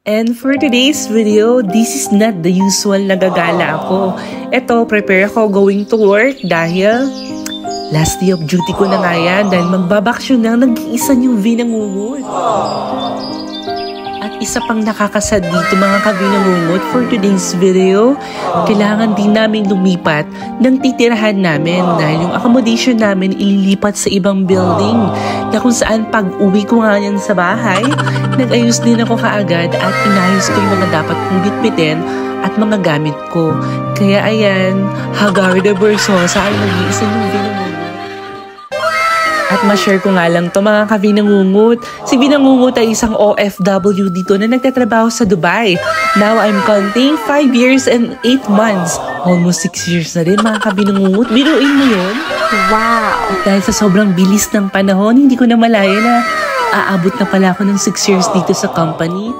And for today's video, this is not the usual na gagala ako. Ito, prepare ako going to work dahil last day of duty ko na nga yan dahil magbabaksyon na nag-iisa yung vinangungot. At isa pang nakakasad dito mga kavinangungot for today's video, kailangan din namin lumipat ng titirahan namin dahil yung accommodation namin ililipat sa ibang building na kung saan pag uwi ko nga yan sa bahay, nag-ayos din ako kaagad at inayos ko yung mga dapat kong bitbitin at mga gamit ko. Kaya ayan, Hagarda Bersosa ay nag-iisa yung vinangungot. At ma-share ko nga lang to mga kavinangungot. Si Vinangungot ay isang OFW dito na nagtatrabaho sa Dubai. Now I'm counting 5 years and 8 months. Almost 6 years na rin mga kavinangungot. Biruin mo yun? Wow! Dahil sa sobrang bilis ng panahon, hindi ko na malaya na aabot na pala ako ng 6 years dito sa company.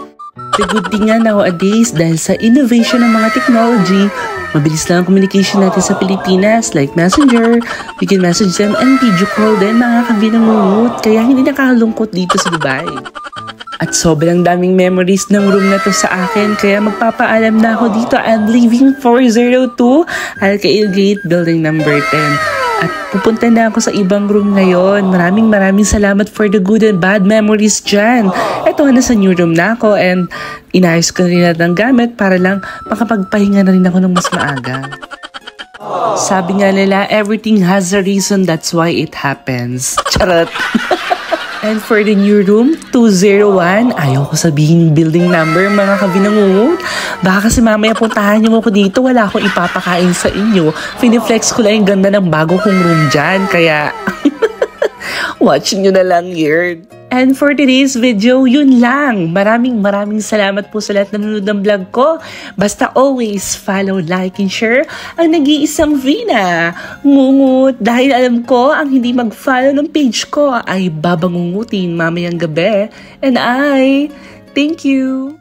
The good thing nga nowadays dahil sa innovation ng mga technology, mabilis lang ang communication natin sa Pilipinas like Messenger. We can message them and video call din mga kavinangungot. Kaya hindi nakakalungkot dito sa Dubai. At sobrang daming memories ng room na to sa akin. Kaya magpapaalam na ako dito. I'm leaving 402 Alcail Gate, building number 10. At pupunta na ako sa ibang room ngayon. Maraming salamat for the good and bad memories dyan. Ito, nasa new room na ako and inayos ko na rin natin ang gamit para lang makapagpahinga na rin ako ng mas maaga. Sabi nga nila, everything has a reason, that's why it happens. Charot! And for the new room, 201, ayaw ko sabihin building number mga kavinangungot. Baka kasi mamaya puntahan niyo ako dito, wala akong ipapakain sa inyo. Finiflex ko lang yung ganda ng bago kong room dyan, kaya watch nyo na lang here. And for today's video, yun lang. Maraming salamat po sa lahat na nanonood ng vlog ko. Basta always follow, like, and share ang nag-iisang Vina Ngungut. Dahil alam ko, ang hindi mag-follow ng page ko ay babangungutin mamayang gabi. And thank you!